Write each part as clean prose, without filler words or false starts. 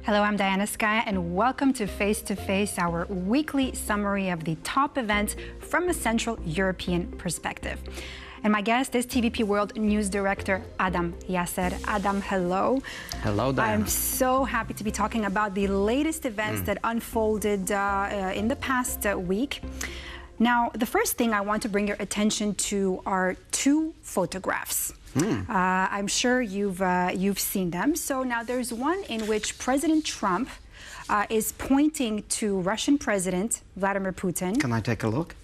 Hello, I'm Diana Skaya, and welcome to Face to Face, our weekly summary of the top events from a Central European perspective. And my guest is TVP World News Director Adam Jasser. Adam, hello. Hello, Diana. I'm so happy to be talking about the latest events that unfolded in the past week. Now, the first thing I want to bring your attention to are two photographs. I'm sure you've seen them. So now there's one in which President Trump is pointing to Russian President Vladimir Putin. Can I take a look?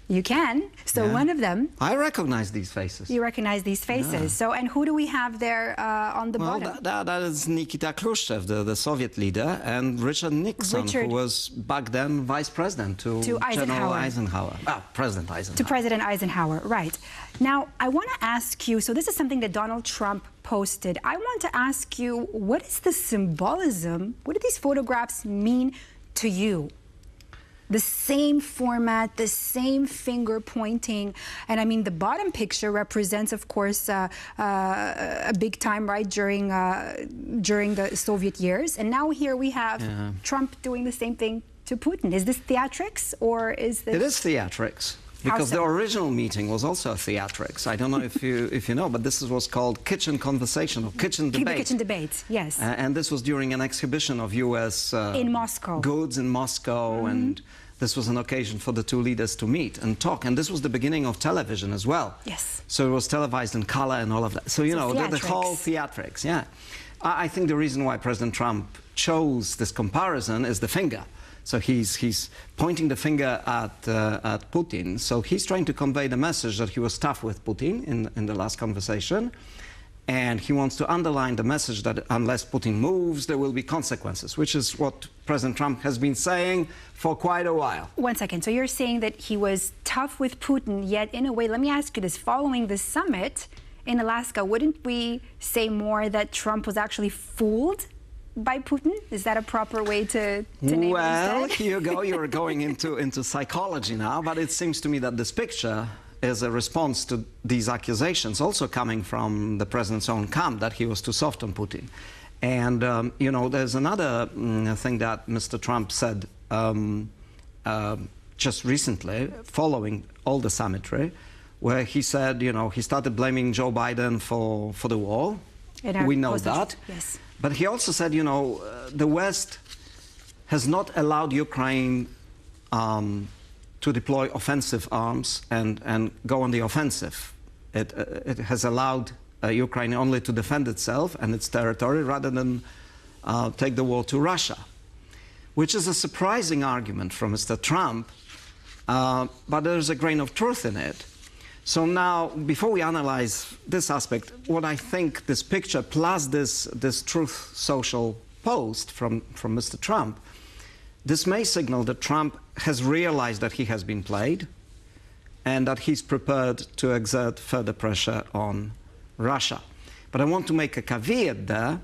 You can. So one of them. I recognize these faces. You recognize these faces. Yeah. So, and who do we have there on the bottom? That is Nikita Khrushchev, the Soviet leader, and Richard Nixon, who was back then vice president to General Eisenhower. President Eisenhower. To President Eisenhower, right. Now, I want to ask you, so this is something that Donald Trump posted. I want to ask you, what is the symbolism? What do these photographs mean to you? The same format, the same finger pointing. And I mean, the bottom picture represents, of course, a big time, right, during the Soviet years. And now here we have Trump doing the same thing to Putin. Is this theatrics or is this... It is theatrics. Because the original meeting was also theatrics. I don't know if you know, but this was called Kitchen Conversation or Kitchen Debate. Kitchen Debate, yes. And this was during an exhibition of U.S. in Moscow. Goods in Moscow, and this was an occasion for the two leaders to meet and talk. And this was the beginning of television as well. Yes. So it was televised in color and all of that. So, you know, the whole theatrics, yeah. I think the reason why President Trump chose this comparison is the finger. So he's pointing the finger at Putin. So he's trying to convey the message that he was tough with Putin in the last conversation. And he wants to underline the message that unless Putin moves, there will be consequences, which is what President Trump has been saying for quite a while. 1 second. So you're saying that he was tough with Putin, yet in a way, let me ask you this, following the summit in Alaska, wouldn't we say more that Trump was actually fooled by Putin? Is that a proper way to name it? Well, here you go. You're going into psychology now, but it seems to me that this picture is a response to these accusations also coming from the president's own camp that he was too soft on Putin. And, you know, there's another thing that Mr. Trump said just recently, following all the summitry, where he said, you know, he started blaming Joe Biden for the war. We know that. Yes. But he also said, you know, the West has not allowed Ukraine to deploy offensive arms and go on the offensive. It has allowed Ukraine only to defend itself and its territory rather than take the war to Russia, which is a surprising argument from Mr. Trump, but there's a grain of truth in it. So now, before we analyze this aspect, what I think this picture plus this Truth Social post from Mr. Trump, this may signal that Trump has realized that he has been played and that he's prepared to exert further pressure on Russia. But I want to make a caveat there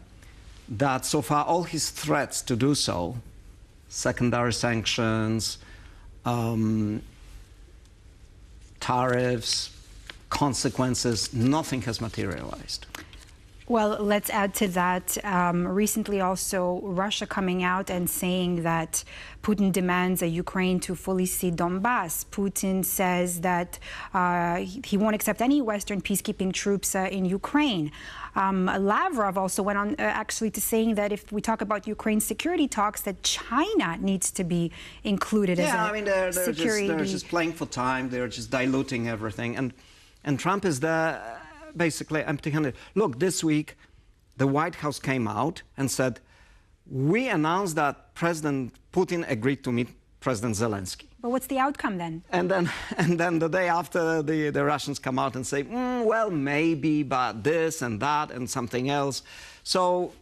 that so far all his threats to do so, secondary sanctions, tariffs, consequences, nothing has materialized. Well, let's add to that. Recently also, Russia coming out and saying that Putin demands Ukraine to fully cede Donbass. Putin says that he won't accept any Western peacekeeping troops in Ukraine. Lavrov also went on actually to saying that if we talk about Ukraine's security talks, that China needs to be included as a security. They're just playing for time. They're just diluting everything. And Trump is there basically empty-handed. Look, this week, the White House came out and said, we announced that President Putin agreed to meet President Zelensky. But what's the outcome then? And then the day after, the Russians come out and say, well, maybe, but this and that and something else. So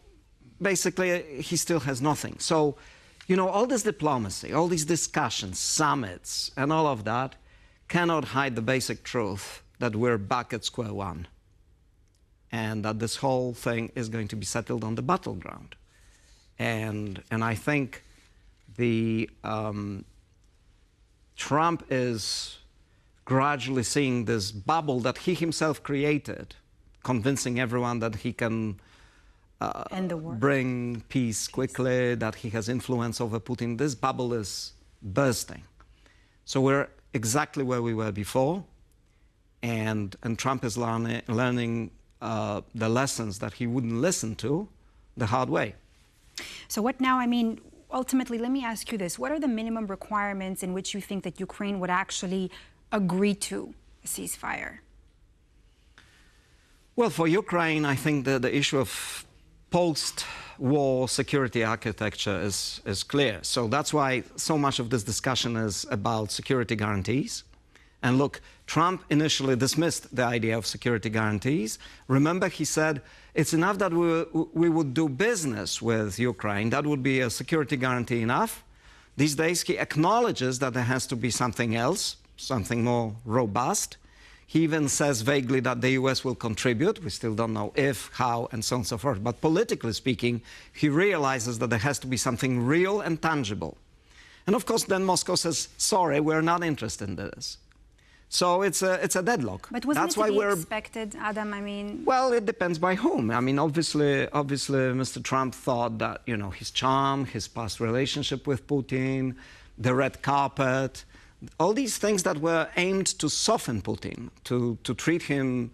basically, he still has nothing. So, you know, all this diplomacy, all these discussions, summits, and all of that cannot hide the basic truth that we're back at square one and that this whole thing is going to be settled on the battleground. And I think the Trump is gradually seeing this bubble that he himself created, convincing everyone that he can bring peace quickly, that he has influence over Putin. This bubble is bursting. So we're exactly where we were before, and Trump is learning the lessons that he wouldn't listen to the hard way. So what now? I mean, ultimately, let me ask you this. What are the minimum requirements in which you think that Ukraine would actually agree to a ceasefire? Well, for Ukraine, I think the issue of post-war security architecture is clear. So that's why so much of this discussion is about security guarantees. And look, Trump initially dismissed the idea of security guarantees. Remember, he said, it's enough that we would do business with Ukraine. That would be a security guarantee enough. These days, he acknowledges that there has to be something else, something more robust. He even says vaguely that the US will contribute. We still don't know if, how, and so on and so forth. But politically speaking, he realizes that there has to be something real and tangible. And of course, then Moscow says, sorry, we're not interested in this. So it's a deadlock. But wasn't it to be expected, Adam? I mean... Well, it depends by whom. I mean, obviously, Mr. Trump thought that, you know, his charm, his past relationship with Putin, the red carpet, all these things that were aimed to soften Putin, to treat him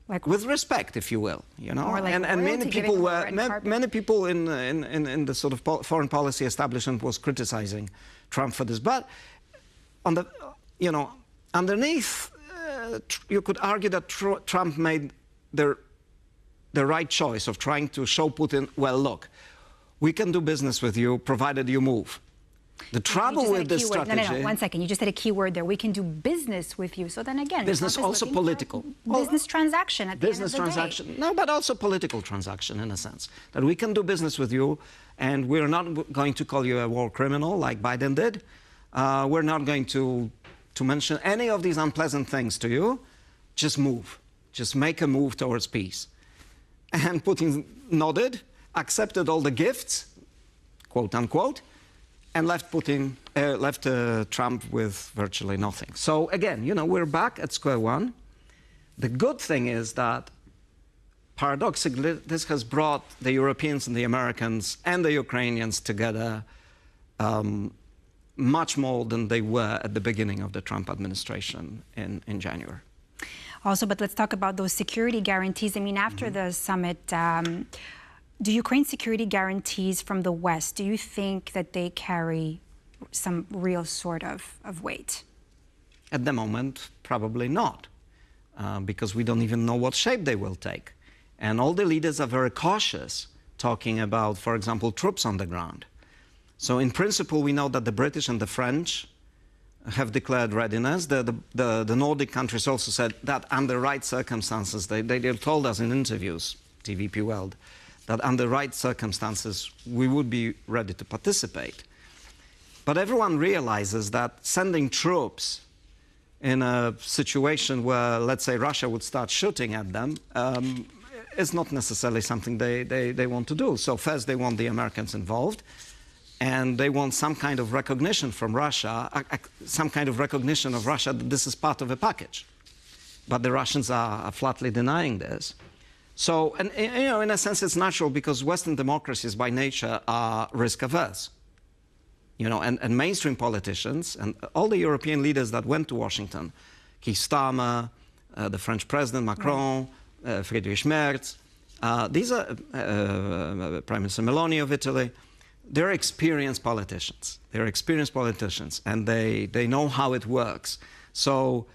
like, with respect, if you will, you know. Like and many people in the sort of foreign policy establishment was criticizing Trump for this. But on the, you know, underneath, you could argue that Trump made the right choice of trying to show Putin, well, look, we can do business with you provided you move. The trouble with this strategy... No, 1 second. You just said a key word there. We can do business with you. So then again... Business, also political. Business transaction at the end of the day. Business transaction. No, but also political transaction in a sense. That we can do business with you, and we're not going to call you a war criminal like Biden did. We're not going to mention any of these unpleasant things to you. Just move. Just make a move towards peace. And Putin nodded, accepted all the gifts, quote unquote, and left Trump with virtually nothing. So again, you know, we're back at square one. The good thing is that, paradoxically, this has brought the Europeans and the Americans and the Ukrainians together much more than they were at the beginning of the Trump administration in January. Also, but let's talk about those security guarantees. I mean, after the summit, do Ukraine's security guarantees from the West, do you think that they carry some real sort of weight? At the moment, probably not, because we don't even know what shape they will take. And all the leaders are very cautious, talking about, for example, troops on the ground. So in principle, we know that the British and the French have declared readiness. The Nordic countries also said that under right circumstances, they told us in interviews, TVP World, that under right circumstances, we would be ready to participate. But everyone realizes that sending troops in a situation where, let's say, Russia would start shooting at them is not necessarily something they want to do. So first, they want the Americans involved, and they want some kind of recognition from Russia, some kind of recognition of Russia that this is part of a package. But the Russians are flatly denying this. So, and you know, in a sense, it's natural because Western democracies by nature are risk-averse. You know, and mainstream politicians and all the European leaders that went to Washington, Keir Starmer, the French President Macron, Friedrich Merz, these are Prime Minister Meloni of Italy. They're experienced politicians. They're experienced politicians, and they know how it works. So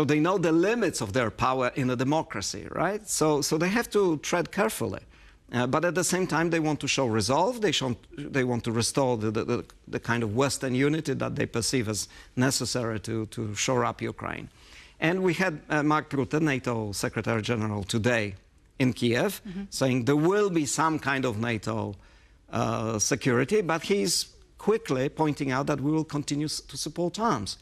they know the limits of their power in a democracy, right? So they have to tread carefully. But at the same time, they want to show resolve. They want to restore the kind of Western unity that they perceive as necessary to shore up Ukraine. And we had Mark Rutte, NATO Secretary General, today in Kiev, saying there will be some kind of NATO security, but he's quickly pointing out that we will continue to support arms,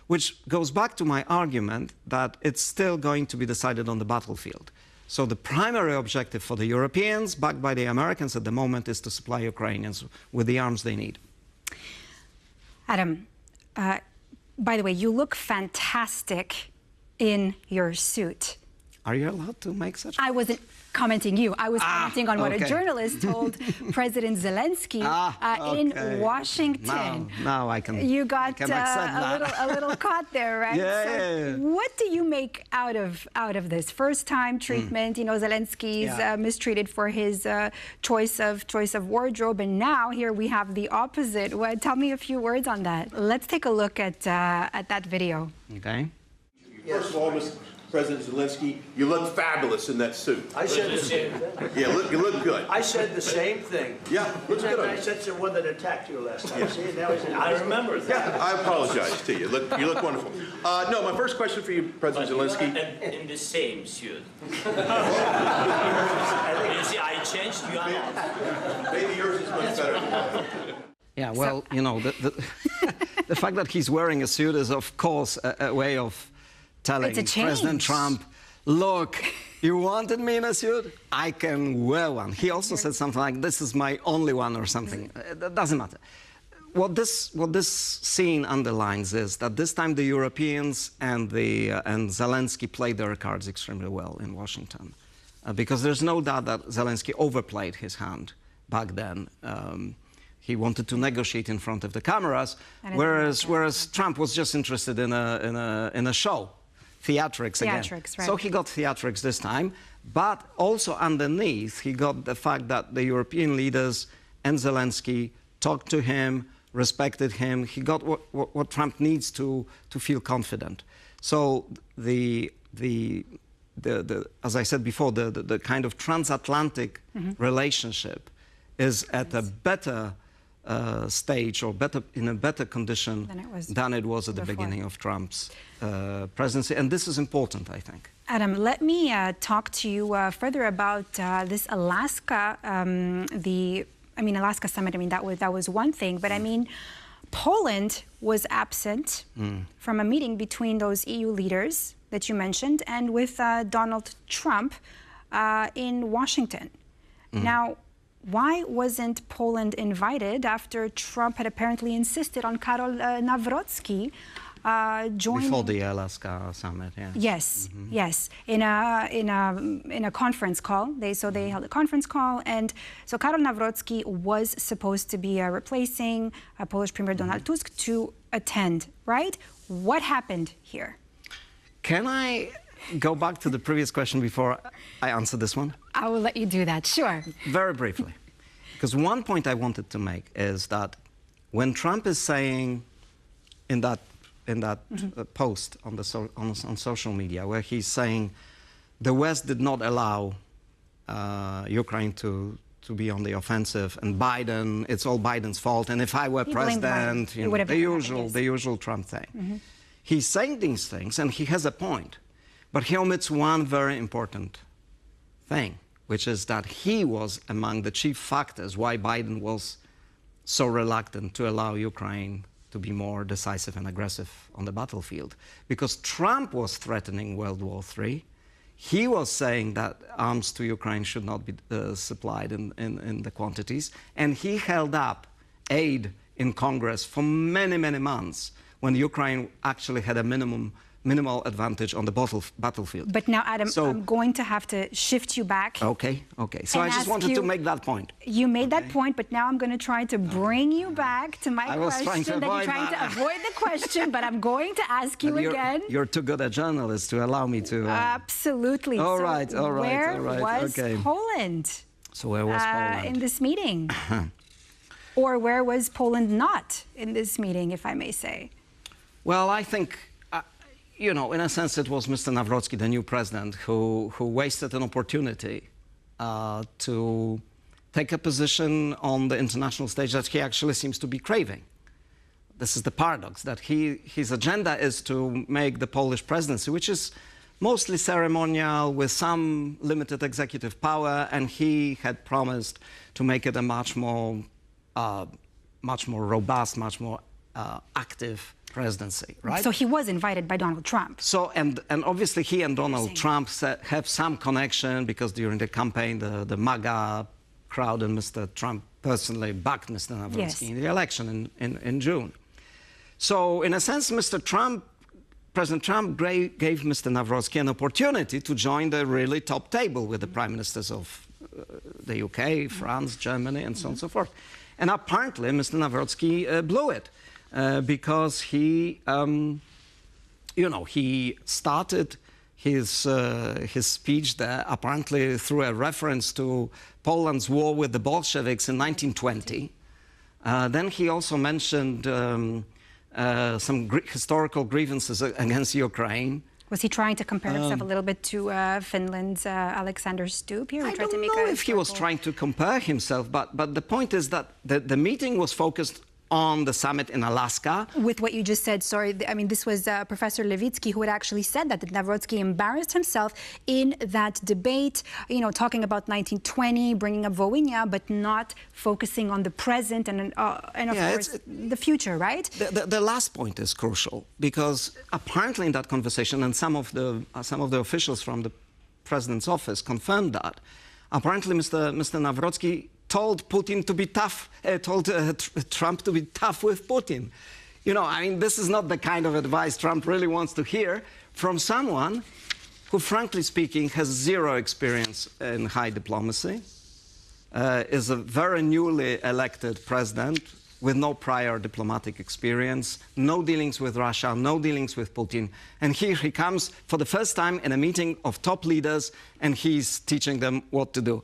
which goes back to my argument that it's still going to be decided on the battlefield. So the primary objective for the Europeans, backed by the Americans at the moment, is to supply Ukrainians with the arms they need. Adam, by the way, you look fantastic in your suit. Are you allowed to make such? I wasn't commenting you. I was commenting on what a journalist told President Zelensky in Washington. Now I can. You got a little caught there, right? Yeah. What do you make out of this first-time treatment? You know, Zelensky's mistreated for his choice of wardrobe, and now here we have the opposite. Tell me a few words on that. Let's take a look at that video. Okay. First of all, Mr. President Zelensky, you look fabulous in that suit. I said the same thing. Yeah, you look good. I said the same thing. Yeah, looks good on I you. said to the one that attacked you last time. See, now he's I remember that. Yeah, I apologize to you. You look wonderful. No, my first question for you, President Zelensky. In the same suit. You see, I changed. You are not. Maybe yours is much better. Yeah, well, you know, the fact that he's wearing a suit is, of course, a way of telling President Trump, look, you wanted me in a suit? I can wear one. He also said something like, this is my only one or something. That doesn't matter. What this scene underlines is that this time the Europeans and Zelensky played their cards extremely well in Washington. Because there's no doubt that Zelensky overplayed his hand back then. He wanted to negotiate in front of the cameras, whereas Trump was just interested in a show, theatrics again. Right. So he got theatrics this time, but also underneath he got the fact that the European leaders and Zelensky talked to him, respected him. He got what Trump needs to feel confident. So as I said before, the kind of transatlantic relationship is at a better stage or in a better condition than it was at the beginning of Trump's presidency. And this is important, I think. Adam, let me talk to you further about this Alaska, Alaska summit. I mean, that was one thing, but I mean, Poland was absent from a meeting between those EU leaders that you mentioned and with Donald Trump in Washington. Now, why wasn't Poland invited after Trump had apparently insisted on Karol Nawrocki joining? Before the Alaska summit, yeah. Yes, yes. In a conference call. They held a conference call, and so Karol Nawrocki was supposed to be replacing Polish Premier Donald Tusk to attend, right? What happened here? Can I go back to the previous question before I answer this one? I will let you do that, sure. Very briefly. Because one point I wanted to make is that when Trump is saying in that post on social media, where he's saying the West did not allow Ukraine to be on the offensive, and Biden, it's all Biden's fault, and if I were president, you know, the usual Trump thing. He's saying these things, and he has a point. But he omits one very important thing, which is that he was among the chief factors why Biden was so reluctant to allow Ukraine to be more decisive and aggressive on the battlefield. Because Trump was threatening World War III. He was saying that arms to Ukraine should not be supplied in the quantities. And he held up aid in Congress for many, many months when Ukraine actually had a minimal advantage on the battlefield. But now, Adam, I'm going to have to shift you back. Okay. So I just wanted to make that point. You made that point, but now I'm going to try to bring you back to my question. You're trying to avoid the question, but I'm going to ask you again. You're too good a journalist to allow me to... Absolutely. All right. Where was Poland? So where was Poland? In this meeting? Or where was Poland not in this meeting, if I may say? Well, I think... you know, in a sense, it was Mr. Nawrocki, the new president, who wasted an opportunity to take a position on the international stage that he actually seems to be craving. This is the paradox, that his agenda is to make the Polish presidency, which is mostly ceremonial with some limited executive power, and he had promised to make it a much more robust, much more active presidency, right? So he was invited by Donald Trump. So, and obviously he and Donald Trump have some connection, because during the campaign, the MAGA crowd and Mr. Trump personally backed Mr. Nawrocki in the election in June. So, in a sense, Mr. Trump President Trump gave Mr. Nawrocki an opportunity to join the really top table with the prime ministers of the UK, France, Germany, and so on and so forth. And apparently, Mr. Nawrocki blew it because he, he started his speech there apparently through a reference to Poland's war with the Bolsheviks in 1920. Then he also mentioned some historical grievances against Ukraine. Was he trying to compare himself a little bit to Finland's Alexander Stubb here? I don't know if he was trying to compare himself, but the point is that the meeting was focused on the summit in Alaska. With what you just said, sorry, I mean, this was Professor Levitsky who had actually said that Nawrocki embarrassed himself in that debate, talking about 1920, bringing up Volhynia, but not focusing on the present and of course, the future, right? The last point is crucial because apparently in that conversation, and some of the officials from the president's office confirmed that, apparently Mr. Nawrocki told Putin to be tough, told Trump to be tough with Putin. I mean, this is not the kind of advice Trump really wants to hear from someone who, frankly speaking, has zero experience in high diplomacy, is a very newly elected president with no prior diplomatic experience, no dealings with Russia, no dealings with Putin. And here he comes for the first time in a meeting of top leaders, and he's teaching them what to do.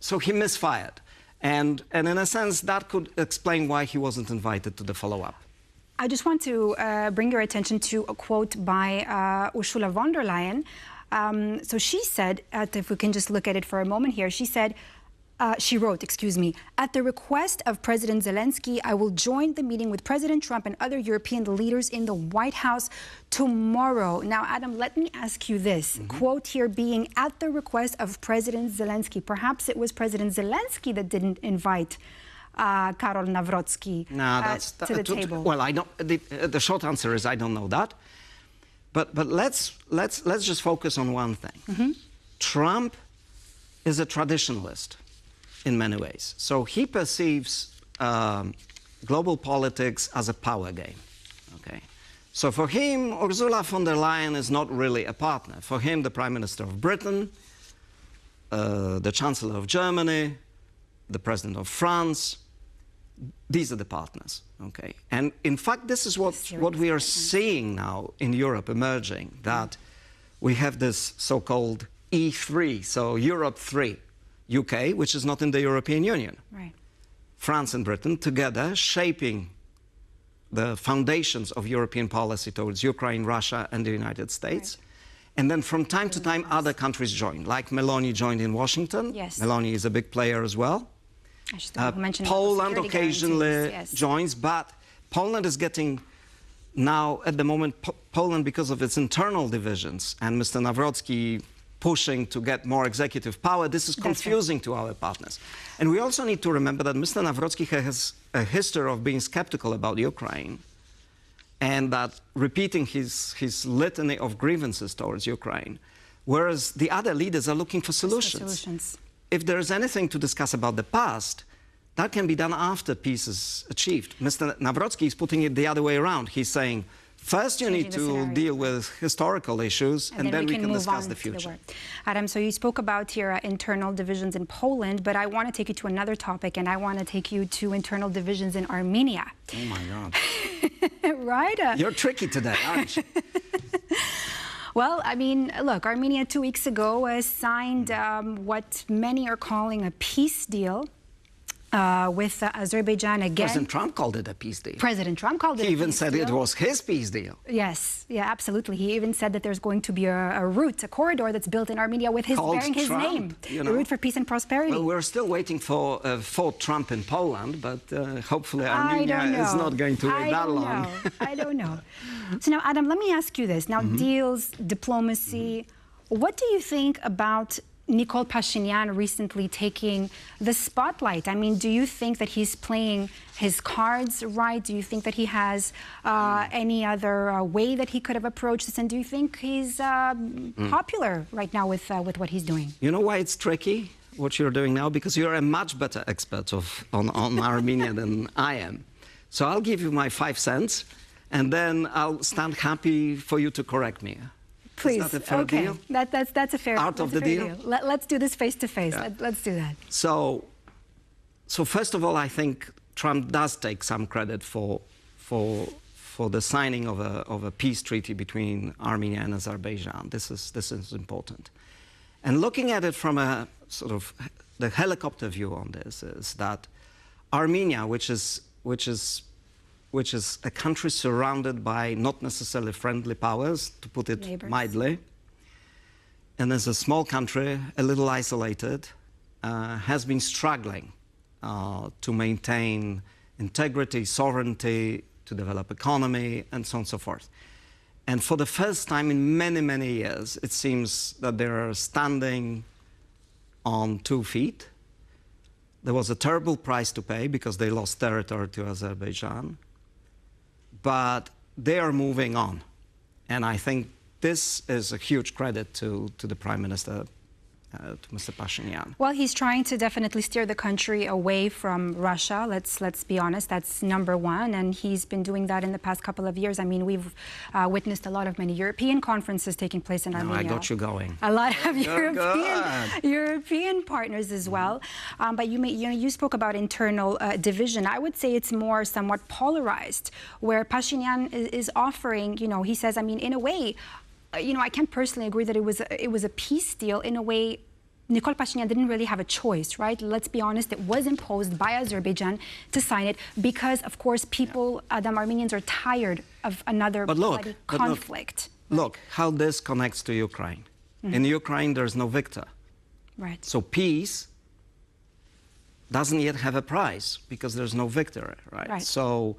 So he misfired. And in a sense, that could explain why he wasn't invited to the follow-up. I just want to bring your attention to a quote by Ursula von der Leyen. So she said, if we can just look at it for a moment here, she said, she wrote, at the request of President Zelensky, I will join the meeting with President Trump and other European leaders in the White House tomorrow. Now, Adam, let me ask you this. Quote here being at the request of President Zelensky. Perhaps it was President Zelensky that didn't invite Karol Nawrocki to the table. Well, I don't. The short answer is I don't know that. But let's just focus on one thing. Trump is a traditionalist in many ways. So he perceives global politics as a power game, okay? So for him, Ursula von der Leyen is not really a partner. For him, the Prime Minister of Britain, the Chancellor of Germany, the President of France, these are the partners, okay? And in fact, this is what we are seeing now in Europe emerging, that we have this so-called E3, so Europe 3. UK, which is not in the European Union. Right. France and Britain together shaping the foundations of European policy towards Ukraine, Russia, and the United States. Right. And then from time to time, other countries join, like Meloni joined in Washington. Yes. Meloni is a big player as well. Poland occasionally joins, but Poland is getting now, at the moment, Poland, because of its internal divisions, and Mr. Nawrocki pushing to get more executive power, this is confusing to our partners. And we also need to remember that Mr. Nawrocki has a history of being skeptical about Ukraine, and that repeating his litany of grievances towards Ukraine, whereas the other leaders are looking for solutions. If there is anything to discuss about the past, that can be done after peace is achieved. Mr. Nawrocki is putting it the other way around. He's saying, first, you need to deal with historical issues, and then we can discuss the future. Adam, so you spoke about your internal divisions in Poland, but I want to take you to another topic, and I want to take you to internal divisions in Armenia. Oh, my God. Right? You're tricky today, aren't you? Well, I mean, look, Armenia 2 weeks ago signed what many are calling a peace deal. With Azerbaijan again. President Trump called it a peace deal. President Trump called it a peace deal. He even said it was his peace deal. Yes, yeah, absolutely. He even said that there's going to be a route, a corridor that's built in Armenia with bearing his name. The route for peace and prosperity. Well, we're still waiting for Trump in Poland, but hopefully Armenia is not going to wait that long. I don't know. So now, Adam, let me ask you this. Now, deals, diplomacy, what do you think about Nikol Pashinyan recently taking the spotlight? I mean, do you think that he's playing his cards right? Do you think that he has any other way that he could have approached this? And do you think he's popular right now with what he's doing? You know why it's tricky, what you're doing now? Because you're a much better expert on Armenia than I am. So I'll give you my 5 cents. and then I'll stand happy for you to correct me. Please. Is that a fair okay. deal? That's a fair deal. Out of the deal? Let's do this face to face. Yeah. Let's do that. So first of all, I think Trump does take some credit for the signing of a peace treaty between Armenia and Azerbaijan. This is important. And looking at it from a sort of the helicopter view on this is that Armenia, which is a country surrounded by not necessarily friendly powers, to put it Neighbors. mildly, and as a small country, a little isolated, has been struggling to maintain integrity, sovereignty, to develop economy, and so on and so forth. And for the first time in many, many years, it seems that they are standing on 2 feet. There was a terrible price to pay because they lost territory to Azerbaijan. But they are moving on. And I think this is a huge credit to the Prime Minister, to Mr. Pashinyan. Well, he's trying to definitely steer the country away from Russia. Let's be honest, that's number one, and he's been doing that in the past couple of years. I mean, we've witnessed a lot of many European conferences taking place in Armenia. I got you going. A lot of Good. European partners as well. But you spoke about internal division. I would say it's more somewhat polarized, where Pashinyan is offering. He says, I mean, in a way. I can't personally agree that it was a peace deal. In a way, Nikol Pashinyan didn't really have a choice, right? Let's be honest, it was imposed by Azerbaijan to sign it because, of course, people, the Armenians are tired of another bloody conflict. Look how this connects to Ukraine. Mm-hmm. In Ukraine, there's no victor. Right. So peace doesn't yet have a price because there's no victor, right? So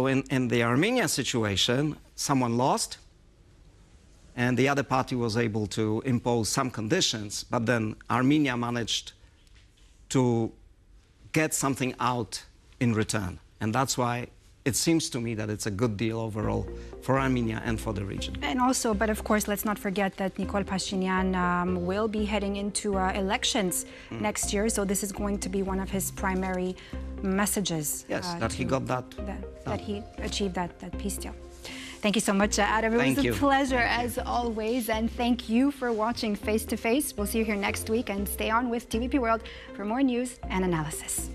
in the Armenia situation, someone lost, and the other party was able to impose some conditions, but then Armenia managed to get something out in return. And that's why it seems to me that it's a good deal overall for Armenia and for the region. And also, but of course, let's not forget that Nikol Pashinyan will be heading into elections next year. So this is going to be one of his primary messages. Yes, that he got that. That he achieved that peace deal. Thank you so much, Adam. It was a pleasure as always. And thank you for watching Face to Face. We'll see you here next week, and stay on with TVP World for more news and analysis.